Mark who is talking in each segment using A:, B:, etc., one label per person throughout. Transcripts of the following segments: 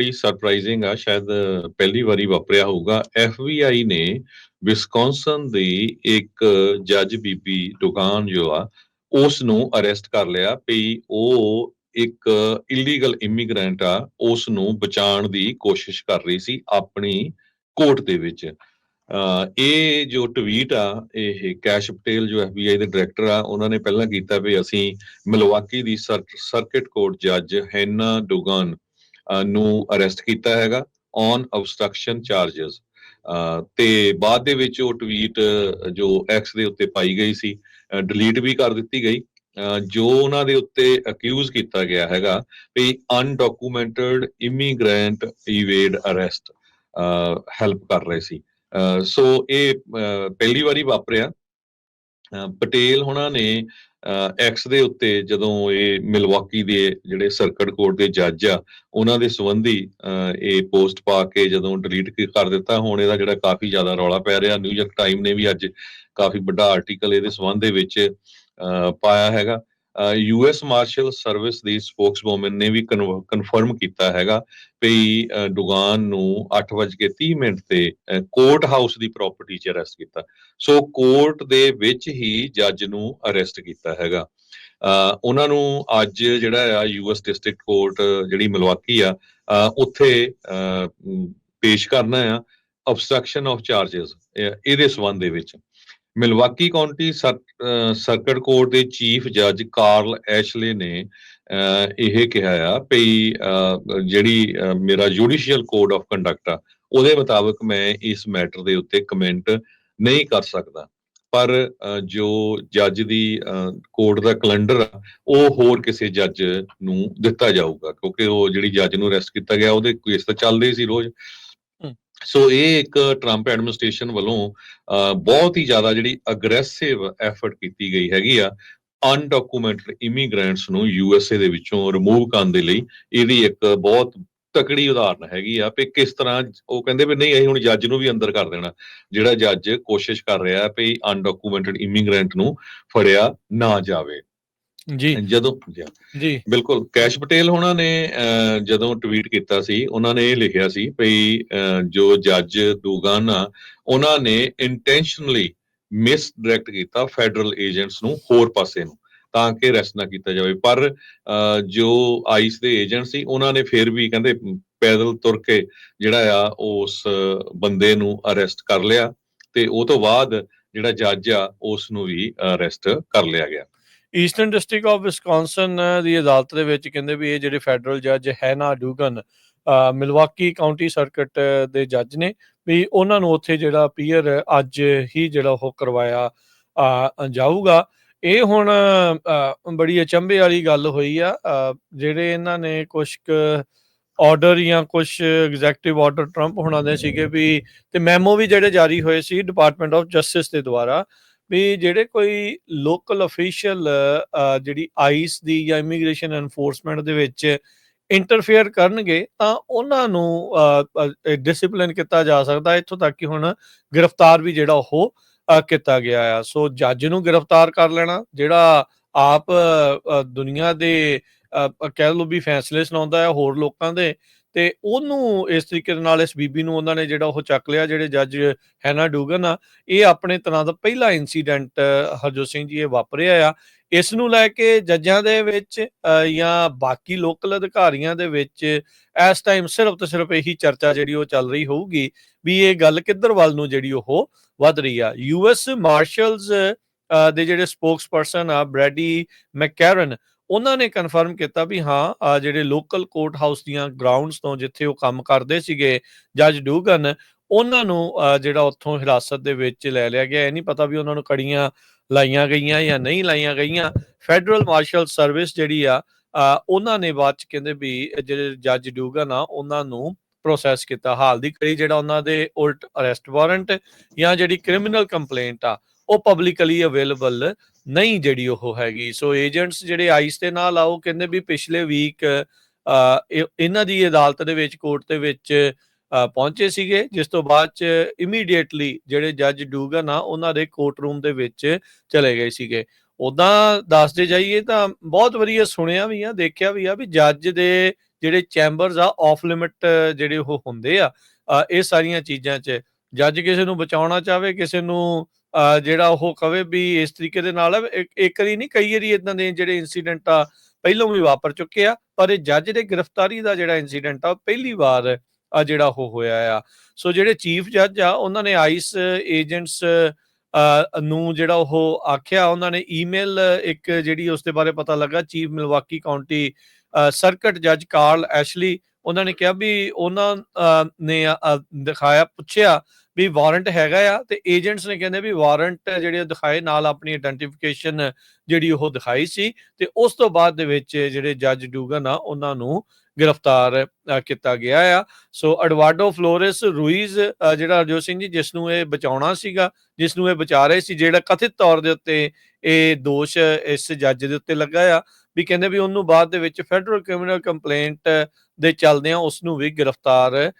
A: ਬੜੀ ਸਰਪ੍ਰਾਈਜ਼ਿੰਗ ਆ, ਸ਼ਾਇਦ ਪਹਿਲੀ ਵਾਰੀ ਵਾਪਰਿਆ ਹੋਊਗਾ। FBI ਨੇ ਵਿਸਕੌਨਸਨ ਦੀ ਇੱਕ ਜੱਜ ਬੀਬੀ ਡੁਗਾਨ ਜੋ ਆ ਉਸ ਨੂੰ ਅਰੈਸਟ ਕਰ ਲਿਆ ਵੀ ਉਹ ਇੱਕ ਇਲੀਗਲ ਇਮੀਗ੍ਰੈਂਟ ਆ, ਉਸ ਨੂੰ ਬਚਾਉਣ ਦੀ ਕੋਸ਼ਿਸ਼ ਕਰ ਰਹੀ ਸੀ ਆਪਣੀ ਕੋਰਟ ਦੇ ਵਿੱਚ। ਇਹ ਜੋ ਟਵੀਟ ਆ, ਇਹ ਕੈਸ਼ ਪਟੇਲ ਜੋ FBI ਦੇ ਡਾਇਰੈਕਟਰ ਆ, ਉਹਨਾਂ ਨੇ ਪਹਿਲਾਂ ਕੀਤਾ ਵੀ ਅਸੀਂ ਮਿਲਵਾਕੀ ਦੀ ਸਰਕਿਟ ਕੋਰਟ ਜੱਜ ਹੈਨਾ ਡੁਗਨ ਨੂੰ ਅਰੈਸਟ ਕੀਤਾ ਹੈਗਾ ਔਨ ਅਬਸਟਰਕਸ਼ਨ ਚਾਰजेस। ਤੇ ਬਾਅਦ ਦੇ ਵਿੱਚ ਉਹ ਟਵੀਟ ਜੋ ਐਕਸ ਦੇ ਉੱਤੇ ਪਾਈ ਗਈ ਸੀ, ਡਿਲੀਟ ਵੀ ਕਰ ਦਿੱਤੀ ਗਈ। ਜੋ ਉਹਨਾਂ ਦੇ ਉੱਤੇ ਅਕਿਊਜ਼ ਕੀਤਾ ਗਿਆ ਹੈਗਾ ਵੀ ਅਨਡਾਕੂਮੈਂਟਡ ਇਮੀਗ੍ਰੈਂਟ ਇਵੇਡ ਅਰੈਸਟ ਹੈਲਪ ਕਰ ਰਹੇ ਸੀ। ਸੋ ਇਹ ਪਹਿਲੀ ਵਾਰੀ ਵਾਪਰਿਆ। ਪਟੇਲ ਹੁਣਾਂ ਨੇ ਐਕਸ ਦੇ ਉੱਤੇ ਜਦੋਂ ਇਹ ਮਿਲਵਾਕੀ ਦੇ ਜਿਹੜੇ ਸਰਕਟ ਕੋਰਟ ਦੇ ਜੱਜ ਆ ਉਹਨਾਂ ਦੇ ਸੰਬੰਧੀ ਇਹ ਪੋਸਟ ਪਾ ਕੇ ਜਦੋਂ ਡਿਲੀਟ ਕਰ ਦਿੱਤਾ, ਹੁਣ ਇਹਦਾ ਜਿਹੜਾ ਕਾਫੀ ਜ਼ਿਆਦਾ ਰੌਲਾ ਪੈ ਰਿਹਾ। ਨਿਊਯਾਰਕ ਟਾਈਮ ਨੇ ਵੀ ਅੱਜ ਕਾਫੀ ਵੱਡਾ ਆਰਟੀਕਲ ਇਹਦੇ ਸੰਬੰਧ ਦੇ ਵਿੱਚ ਪਾਇਆ ਹੈਗਾ। US ਮਾਰਸ਼ਲ ਸਰਵਿਸ ਦੀ ਸਪੋਕਸਵੂਮਨ ਨੇ ਵੀ ਕਨਫਰਮ ਕੀਤਾ ਹੈਗਾ ਵੀ ਡੁਗਾਨ ਨੂੰ 8:30 ਤੇ ਕੋਰਟ ਹਾਊਸ ਦੀ ਪ੍ਰਾਪਰਟੀ 'ਚ ਅਰੈਸਟ ਕੀਤਾ। ਸੋ ਕੋਰਟ ਦੇ ਵਿੱਚ ਹੀ ਜੱਜ ਨੂੰ ਅਰੈਸਟ ਕੀਤਾ ਹੈਗਾ। ਉਹਨਾਂ ਨੂੰ ਅੱਜ ਜਿਹੜਾ ਆ US ਡਿਸਟ੍ਰਿਕਟ ਕੋਰਟ ਜਿਹੜੀ ਮਿਲਵਾਕੀ ਆ ਉੱਥੇ ਪੇਸ਼ ਕਰਨਾ ਆ ਅਬਸਟਰਕਸ਼ਨ ਆਫ ਚਾਰजेस ਇਹਦੇ ਸੰਬੰਧ ਦੇ ਵਿੱਚ। ਮਿਲਵਾਕੀ ਕਾਉਂਟੀ ਸਰਕਟ ਕੋਰਟ ਦੇ ਚੀਫ ਜੱਜ ਕਾਰਲ ਐਸ਼ਲੇ ਨੇ ਇਹ ਕਿਹਾ ਆ ਵੀ ਜਿਹੜੀ ਮੇਰਾ ਜੁਡੀਸ਼ੀਅਲ ਕੋਡ ਆਫ ਕੰਡਕਟ ਆ ਉਹਦੇ ਮੁਤਾਬਕ ਮੈਂ ਇਸ ਮੈਟਰ ਦੇ ਉੱਤੇ ਕਮੈਂਟ ਨਹੀਂ ਕਰ ਸਕਦਾ, ਪਰ ਜੋ ਜੱਜ ਦੀ ਕੋਰਟ ਦਾ ਕੈਲੰਡਰ ਆ ਉਹ ਹੋਰ ਕਿਸੇ ਜੱਜ ਨੂੰ ਦਿੱਤਾ ਜਾਊਗਾ, ਕਿਉਂਕਿ ਉਹ ਜਿਹੜੀ ਜੱਜ ਨੂੰ ਅਰੈਸਟ ਕੀਤਾ ਗਿਆ ਉਹਦੇ ਕੇਸ ਤਾਂ ਚੱਲਦੇ ਸੀ ਰੋਜ਼। ਸੋ ਇਹ ਇੱਕ ਟਰੰਪ ਐਡਮਿਨਿਸਟ੍ਰੇਸ਼ਨ ਵੱਲੋਂ ਬਹੁਤ ਹੀ ਜ਼ਿਆਦਾ ਜਿਹੜੀ ਅਗਰੈਸਿਵ ਐਫਰਟ ਕੀਤੀ ਗਈ ਹੈਗੀ ਆ ਅਨਡਾਕੂਮੈਂਟਡ ਇਮੀਗ੍ਰੈਂਟਸ ਨੂੰ USA ਦੇ ਵਿੱਚੋਂ ਰਿਮੂਵ ਕਰਨ ਦੇ ਲਈ। ਇਹਦੀ ਇੱਕ ਬਹੁਤ ਤਕੜੀ ਉਦਾਹਰਨ ਹੈਗੀ ਆ ਵੀ ਕਿਸ ਤਰ੍ਹਾਂ ਉਹ ਕਹਿੰਦੇ ਵੀ ਨਹੀਂ ਅਸੀਂ ਹੁਣ ਜੱਜ ਨੂੰ ਵੀ ਅੰਦਰ ਕਰ ਦੇਣਾ, ਜਿਹੜਾ ਜੱਜ ਕੋਸ਼ਿਸ਼ ਕਰ ਰਿਹਾ ਵੀ ਅਨਡਾਕੂਮੈਂਟਡ ਇਮੀਗ੍ਰੈਂਟ ਨੂੰ ਫੜਿਆ ਨਾ ਜਾਵੇ।
B: ਜੀ
A: ਜਦੋਂ
B: ਜੀ
A: ਬਿਲਕੁਲ ਕੈਸ਼ ਪਟੇਲ ਹੋਣਾ ਨੇ ਜਦੋਂ ਟਵੀਟ ਕੀਤਾ ਸੀ, ਉਹਨਾਂ ਨੇ ਇਹ ਲਿਖਿਆ ਸੀ ਵੀ ਜੋ ਜੱਜ ਡੁਗਨ ਆ ਉਹਨਾਂ ਨੇ ਇੰਟੈਂਸ਼ਨਲੀ ਮਿਸਡਾਇਰੈਕਟ ਕੀਤਾ ਫੈਡਰਲ ਏਜੰਟਸ ਨੂੰ ਹੋਰ ਪਾਸੇ ਨੂੰ ਤਾਂ ਕਿ ਅਰੈਸਟ ਨਾ ਕੀਤਾ ਜਾਵੇ। ਪਰ ਜੋ ਆਈਸ ਦੇ ਏਜੰਟ ਸੀ ਉਹਨਾਂ ਨੇ ਫਿਰ ਵੀ ਕਹਿੰਦੇ ਪੈਦਲ ਤੁਰ ਕੇ ਜਿਹੜਾ ਆ ਉਸ ਬੰਦੇ ਨੂੰ ਅਰੈਸਟ ਕਰ ਲਿਆ ਤੇ ਉਹ ਤੋਂ ਬਾਅਦ ਜਿਹੜਾ ਜੱਜ ਆ ਉਸ ਨੂੰ ਵੀ ਅਰੈਸਟ ਕਰ ਲਿਆ ਗਿਆ।
B: ਈਸਟਰਨ ਡਿਸਟ੍ਰਿਕਟ ਆਫ ਵਿਸਕੌਨਸਨ ਦੀ ਅਦਾਲਤ ਦੇ ਵਿੱਚ ਕਹਿੰਦੇ ਵੀ ਇਹ ਜਿਹੜੇ ਫੈਡਰਲ ਜੱਜ ਹੈਨਾ ਡੁਗਨ ਮਿਲਵਾਕੀ ਕਾਉਂਟੀ ਸਰਕਟ ਦੇ ਜੱਜ ਨੇ ਵੀ ਉਹਨਾਂ ਨੂੰ ਉੱਥੇ ਜਿਹੜਾ ਅਪੀਅਰ ਅੱਜ ਹੀ ਜਿਹੜਾ ਉਹ ਕਰਵਾਇਆ ਜਾਊਗਾ। ਇਹ ਹੁਣ ਬੜੀ ਅਚੰਭੇ ਵਾਲੀ ਗੱਲ ਹੋਈ ਆ। ਜਿਹੜੇ ਇਹਨਾਂ ਨੇ ਕੁਛ ਕੁ ਆਰਡਰ ਜਾਂ ਕੁਛ ਐਗਜ਼ੈਕਟਿਵ ਆਰਡਰ ਟਰੰਪ ਹੋਣਾ ਦੇ ਸੀਗੇ ਵੀ, ਤੇ ਮੈਮੋ ਵੀ ਜਿਹੜੇ ਜਾਰੀ ਹੋਏ ਸੀ ਡਿਪਾਰਟਮੈਂਟ ਆਫ ਜਸਟਿਸ ਦੇ ਦੁਆਰਾ ਵੀ ਜਿਹੜੇ ਕੋਈ ਲੋਕਲ ਅਫੀਸ਼ੀਅਲ ਜਿਹੜੀ ਆਈਸ ਦੀ ਜਾਂ ਇਮੀਗ੍ਰੇਸ਼ਨ ਐਨਫੋਰਸਮੈਂਟ ਦੇ ਵਿੱਚ ਇੰਟਰਫੇਅਰ ਕਰਨਗੇ ਤਾਂ ਉਹਨਾਂ ਨੂੰ ਡਿਸਿਪਲਿਨ ਕੀਤਾ ਜਾ ਸਕਦਾ। ਇੱਥੋਂ ਤੱਕ ਕਿ ਹੁਣ ਗ੍ਰਿਫਤਾਰ ਵੀ ਜਿਹੜਾ ਉਹ ਕੀਤਾ ਗਿਆ ਆ। ਸੋ ਜੱਜ ਨੂੰ ਗ੍ਰਿਫਤਾਰ ਕਰ ਲੈਣਾ ਜਿਹੜਾ ਆਪ ਦੁਨੀਆ ਦੇ ਕਹਿ ਲਓ ਵੀ ਫੈਸਲੇ ਸੁਣਾਉਂਦਾ ਹੈ ਹੋਰ ਲੋਕਾਂ ਦੇ, ਤੇ ਉਹਨੂੰ ਇਸ ਤਰੀਕੇ ਦੇ ਨਾਲ ਇਸ ਬੀਬੀ ਨੂੰ ਉਹਨਾਂ ਨੇ ਜਿਹੜਾ ਉਹ ਚੱਕ ਲਿਆ। ਜਿਹੜੇ ਜੱਜ ਹੈਨਾ ਡੁਗਨ ਆ, ਇਹ ਆਪਣੇ ਤਰ੍ਹਾਂ ਦਾ ਪਹਿਲਾ ਇੰਸੀਡੈਂਟ ਹਰਜੋਤ ਸਿੰਘ ਜੀ ਇਹ ਵਾਪਰਿਆ ਆ। ਇਸ ਨੂੰ ਲੈ ਕੇ ਜੱਜਾਂ ਦੇ ਵਿੱਚ ਜਾਂ ਬਾਕੀ ਲੋਕਲ ਅਧਿਕਾਰੀਆਂ ਦੇ ਵਿੱਚ ਇਸ ਟਾਈਮ ਸਿਰਫ ਤੇ ਸਿਰਫ ਇਹੀ ਚਰਚਾ ਜਿਹੜੀ ਉਹ ਚੱਲ ਰਹੀ ਹੋਊਗੀ ਵੀ ਇਹ ਗੱਲ ਕਿੱਧਰ ਵੱਲ ਨੂੰ ਜਿਹੜੀ ਉਹ ਵੱਧ ਰਹੀ ਆ। US ਮਾਰਸ਼ਲਸ ਦੇ ਜਿਹੜੇ ਸਪੋਕਸ ਪਰਸਨ ਆ ਬ੍ਰੈਡੀ ਮੈਕਕੈਰਨ, ਉਹਨਾਂ ਨੇ ਕਨਫਰਮ ਕੀਤਾ ਵੀ ਹਾਂ ਜਿਹੜੇ ਲੋਕਲ ਕੋਰਟ ਹਾਊਸ ਦੀਆਂ ਗਰਾਊਂਡਸ ਤੋਂ ਜਿੱਥੇ ਉਹ ਕੰਮ ਕਰਦੇ ਸੀਗੇ ਜੱਜ ਡੁਗਨ, ਉਹਨਾਂ ਨੂੰ ਜਿਹੜਾ ਉੱਥੋਂ ਹਿਰਾਸਤ ਦੇ ਵਿੱਚ ਲੈ ਲਿਆ ਗਿਆ। ਇਹ ਨਹੀਂ ਪਤਾ ਵੀ ਉਹਨਾਂ ਨੂੰ ਕੜੀਆਂ ਲਾਈਆਂ ਗਈਆਂ ਜਾਂ ਨਹੀਂ ਲਾਈਆਂ ਗਈਆਂ। ਫੈਡਰਲ ਮਾਰਸ਼ਲ ਸਰਵਿਸ ਜਿਹੜੀ ਆ ਉਹਨਾਂ ਨੇ ਬਾਅਦ ਚ ਕਹਿੰਦੇ ਵੀ ਜਿਹੜੇ ਜੱਜ ਡੁਗਨ ਆ ਉਹਨਾਂ ਨੂੰ ਪ੍ਰੋਸੈਸ ਕੀਤਾ। ਹਾਲ ਦੀ ਘੜੀ ਜਿਹੜਾ ਉਹਨਾਂ ਦੇ ਉਲਟ ਅਰੈਸਟ ਵਾਰੰਟ ਜਾਂ ਜਿਹੜੀ ਕ੍ਰਿਮੀਨਲ ਕੰਪਲੇਂਟ ਆ ਉਹ ਪਬਲਿਕਲੀ ਅਵੇਲੇਬਲ ਨਹੀਂ ਜਿਹੜੀ ਉਹ ਹੈਗੀ। ਸੋ ਏਜੰਟਸ ਜਿਹੜੇ ਆਈਸ ਦੇ ਨਾਲ ਆ ਉਹ ਕਹਿੰਦੇ ਵੀ ਪਿਛਲੇ ਵੀਕ ਇਹਨਾਂ ਦੀ ਅਦਾਲਤ ਦੇ ਵਿੱਚ ਕੋਰਟ ਦੇ ਵਿੱਚ ਪਹੁੰਚੇ ਸੀਗੇ, ਜਿਸ ਤੋਂ ਬਾਅਦ ਚ ਇਮੀਡੀਏਟਲੀ ਜਿਹੜੇ ਜੱਜ ਡੁਗਨ ਆ ਉਹਨਾਂ ਦੇ ਕੋਰਟ ਰੂਮ ਦੇ ਵਿੱਚ ਚਲੇ ਗਏ ਸੀਗੇ। ਉੱਦਾਂ ਦੱਸਦੇ ਜਾਈਏ ਤਾਂ ਬਹੁਤ ਵਧੀਆ ਸੁਣਿਆ ਵੀ ਆ ਦੇਖਿਆ ਵੀ ਆ ਵੀ ਜੱਜ ਦੇ ਜਿਹੜੇ ਚੈਂਬਰਸ ਆ ਆਫ ਲਿਮਿਟ ਜਿਹੜੇ ਉਹ ਹੁੰਦੇ ਆ ਇਹ ਸਾਰੀਆਂ ਚੀਜ਼ਾਂ 'ਚ ਜੱਜ ਕਿਸੇ ਨੂੰ ਬਚਾਉਣਾ ਚਾਹਵੇ, ਕਿਸੇ ਨੂੰ ਜਿਹੜਾ ਉਹ ਕਵੇ ਵੀ ਇਸ ਤਰੀਕੇ ਦੇ ਨਾਲ ਇੱਕ ਵਾਰੀ ਨਹੀਂ ਕਈ ਵਾਰੀ ਇਦਾਂ ਦੇ ਜਿਹੜੇ ਇੰਸੀਡੈਂਟ ਆ ਪਹਿਲਾਂ ਵੀ ਵਾਪਰ ਚੁੱਕੇ ਆ, ਪਰ ਇਹ ਜੱਜ ਦੇ ਗ੍ਰਿਫਤਾਰੀ ਦਾ ਜਿਹੜਾ ਇੰਸੀਡੈਂਟ ਆ ਪਹਿਲੀ ਵਾਰ ਜਿਹੜਾ ਉਹ ਹੋਇਆ ਆ। ਸੋ ਜਿਹੜੇ ਚੀਫ ਜੱਜ ਆ ਉਹਨਾਂ ਨੇ ਆਈਸ ਏਜੰਟਸ ਨੂੰ ਜਿਹੜਾ ਉਹ ਆਖਿਆ, ਉਹਨਾਂ ਨੇ ਈਮੇਲ ਇੱਕ ਜਿਹੜੀ ਉਸ ਦੇ ਬਾਰੇ ਪਤਾ ਲੱਗਾ ਚੀਫ ਮਿਲਵਾਕੀ ਕਾਉਂਟੀ ਸਰਕਟ ਜੱਜ ਕਾਰਲ ਐਸ਼ਲੀ, ਉਹਨਾਂ ਨੇ ਕਿਹਾ ਵੀ ਉਹਨਾਂ ਨੇ ਦਿਖਾਇਆ, ਪੁੱਛਿਆ ਵੀ ਵਾਰੰਟ ਹੈਗਾ ਆ, ਤੇ ਏਜੰਟਸ ਨੇ ਕਹਿੰਦੇ ਵੀ ਵਾਰੰਟ ਜਿਹੜੇ ਦਿਖਾਏ ਨਾਲ ਆਪਣੀ ਆਇਡੈਂਟੀਫਿਕੇਸ਼ਨ ਜਿਹੜੀ ਉਹ ਦਿਖਾਈ ਸੀ, ਤੇ ਉਸ ਤੋਂ ਬਾਅਦ ਦੇ ਵਿੱਚ ਜਿਹੜੇ ਜੱਜ ਡੂਗਨ ਆ ਉਹਨਾਂ ਨੂੰ ਗ੍ਰਿਫਤਾਰ ਕੀਤਾ ਗਿਆ ਆ। ਸੋ ਐਡਵਾਰਡੋ ਫਲੋਰੈਸ ਰੂਇਜ਼ ਜਿਹੜਾ ਹਰਜੋਤ ਸਿੰਘ ਜੀ ਜਿਸ ਨੂੰ ਇਹ ਬਚਾਉਣਾ ਸੀਗਾ, ਜਿਸ ਨੂੰ ਇਹ ਬਚਾ ਰਹੇ ਸੀ, ਜਿਹੜਾ ਕਥਿਤ ਤੌਰ ਦੇ ਉੱਤੇ ਇਹ ਦੋਸ਼ ਇਸ ਜੱਜ ਦੇ ਉੱਤੇ ਲੱਗਾ ਆ, ਵੀ ਕਹਿੰਦੇ ਵੀ ਉਹਨੂੰ ਬਾਅਦ ਦੇ ਵਿੱਚ ਫੈਡਰਲ ਕ੍ਰਿਮੀਨਲ ਕੰਪਲੇਂਟ ਦੇ ਚੱਲਦਿਆਂ ਉਸ ਨੂੰ ਵੀ ਗ੍ਰਿਫਤਾਰ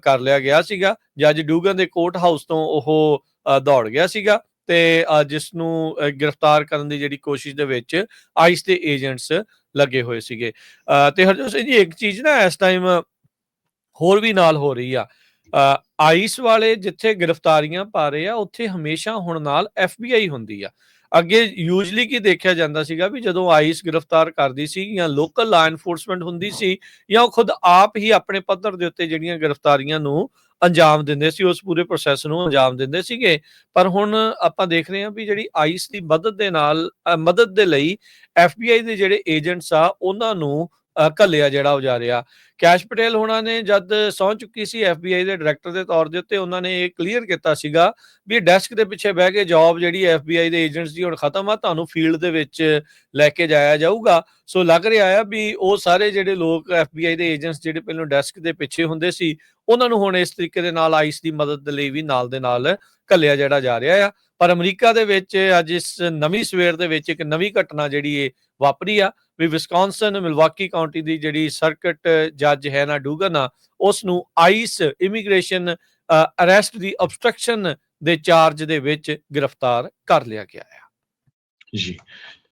B: ਕਰ ਲਿਆ ਗਿਆ ਸੀਗਾ। ਜੱਜ ਡੂਗਨ ਦੇ ਕੋਰਟ ਹਾਊਸ ਤੋਂ ਉਹ ਦੌੜ ਗਿਆ ਸੀਗਾ, ਤੇ ਜਿਸ ਨੂੰ ਗ੍ਰਿਫਤਾਰ ਕਰਨ ਦੀ ਜਿਹੜੀ ਕੋਸ਼ਿਸ਼ ਦੇ ਵਿੱਚ ਆਈਸ ਦੇ ਏਜੰਟਸ ਲੱਗੇ ਹੋਏ ਸੀਗੇ। ਤੇ ਹਰਜੋਤ ਸਿੰਘ ਜੀ ਇੱਕ ਚੀਜ਼ ਨਾ ਇਸ ਟਾਈਮ ਹੋਰ ਵੀ ਨਾਲ ਹੋ ਰਹੀ ਆ, ਆਈਸ ਵਾਲੇ ਜਿੱਥੇ ਗ੍ਰਿਫਤਾਰੀਆਂ ਪਾ ਰਹੇ ਆ ਉੱਥੇ ਹਮੇਸ਼ਾ ਹੁਣ ਨਾਲ FBI ਹੁੰਦੀ ਆ। ਅੱਗੇ ਯੂਜਲੀ ਕੀ ਦੇਖਿਆ ਜਾਂਦਾ ਸੀਗਾ ਵੀ ਜਦੋਂ ਆਈਸ ਗ੍ਰਿਫਤਾਰ ਕਰਦੀ ਸੀ ਜਾਂ ਲੋਕਲ ਲਾ ਐਨਫੋਰਸਮੈਂਟ ਹੁੰਦੀ ਸੀ ਜਾਂ ਉਹ ਖੁਦ ਆਪ ਹੀ ਆਪਣੇ ਪੱਧਰ ਦੇ ਉੱਤੇ ਜਿਹੜੀਆਂ ਗ੍ਰਿਫਤਾਰੀਆਂ ਨੂੰ ਅੰਜਾਮ ਦਿੰਦੇ ਸੀ, ਉਸ ਪੂਰੇ ਪ੍ਰੋਸੈਸ ਨੂੰ ਅੰਜਾਮ ਦਿੰਦੇ ਸੀਗੇ। ਪਰ ਹੁਣ ਆਪਾਂ ਦੇਖ ਰਹੇ ਹਾਂ ਵੀ ਜਿਹੜੀ ਆਈਸ ਦੀ ਮਦਦ ਦੇ ਨਾਲ ਮਦਦ ਦੇ ਲਈ FBI ਦੇ ਜਿਹੜੇ ਏਜੰਟਸ ਆ ਉਹਨਾਂ ਨੂੰ ਘੱਲਿਆ ਜਿਹੜਾ ਉਹ ਜਾ ਰਿਹਾ। ਕੈਸ਼ ਪਟੇਲ ਹੋਣਾ ਨੇ ਜਦ ਸਹੁੰ ਚੁੱਕੀ ਸੀ FBI ਦੇ ਡਾਇਰੈਕਟਰ ਦੇ ਤੌਰ ਦੇ ਉੱਤੇ, ਉਹਨਾਂ ਨੇ ਇਹ ਕਲੀਅਰ ਕੀਤਾ ਸੀਗਾ ਵੀ ਡੈਸਕ ਦੇ ਪਿੱਛੇ ਬਹਿ ਕੇ ਜੌਬ ਜਿਹੜੀ FBI ਦੇ ਏਜੰਟਸ ਦੀ ਹੁਣ ਖਤਮ ਆ, ਤੁਹਾਨੂੰ ਫੀਲਡ ਦੇ ਵਿੱਚ ਲੈ ਕੇ ਜਾਇਆ ਜਾਊਗਾ। ਸੋ ਲੱਗ ਰਿਹਾ ਆ ਵੀ ਉਹ ਸਾਰੇ ਜਿਹੜੇ ਲੋਕ FBI ਦੇ ਏਜੰਟਸ ਜਿਹੜੇ ਪਹਿਲਾਂ ਡੈਸਕ ਦੇ ਪਿੱਛੇ ਹੁੰਦੇ ਸੀ ਉਹਨਾਂ ਨੂੰ ਹੁਣ ਇਸ ਤਰੀਕੇ ਦੇ ਨਾਲ ਆਈਸ ਦੀ ਮਦਦ ਦੇ ਲਈ ਵੀ ਨਾਲ ਦੇ ਨਾਲ ਘੱਲਿਆ ਜਿਹੜਾ ਜਾ ਰਿਹਾ ਆ। ਪਰ ਅਮਰੀਕਾ ਦੇ ਵਿੱਚ ਅੱਜ ਇਸ ਨਵੀਂ ਸਵੇਰ ਦੇ ਵਿੱਚ ਇੱਕ ਨਵੀਂ ਘਟਨਾ ਜਿਹੜੀ ਇਹ ਵਾਪਰੀ ਆ ਵੀ ਵਿਸਕੌਨਸਨ ਮਿਲਵਾਕੀ ਕਾਉਂਟੀ ਦੀ ਜਿਹੜੀ ਸਰਕਟ ਜੱਜ ਹੈ ਨਾ ਡੂਗਨ ਆ, ਉਸ ਨੂੰ ਆਈਸ ਇਮੀਗ੍ਰੇਸ਼ਨ ਅਰੈਸਟ ਦੀ ਅਬਸਟਰਕਸ਼ਨ ਦੇ ਚਾਰਜ ਦੇ ਵਿੱਚ ਗ੍ਰਿਫਤਾਰ ਕਰ ਲਿਆ ਗਿਆ ਆ।
A: ਜੀ।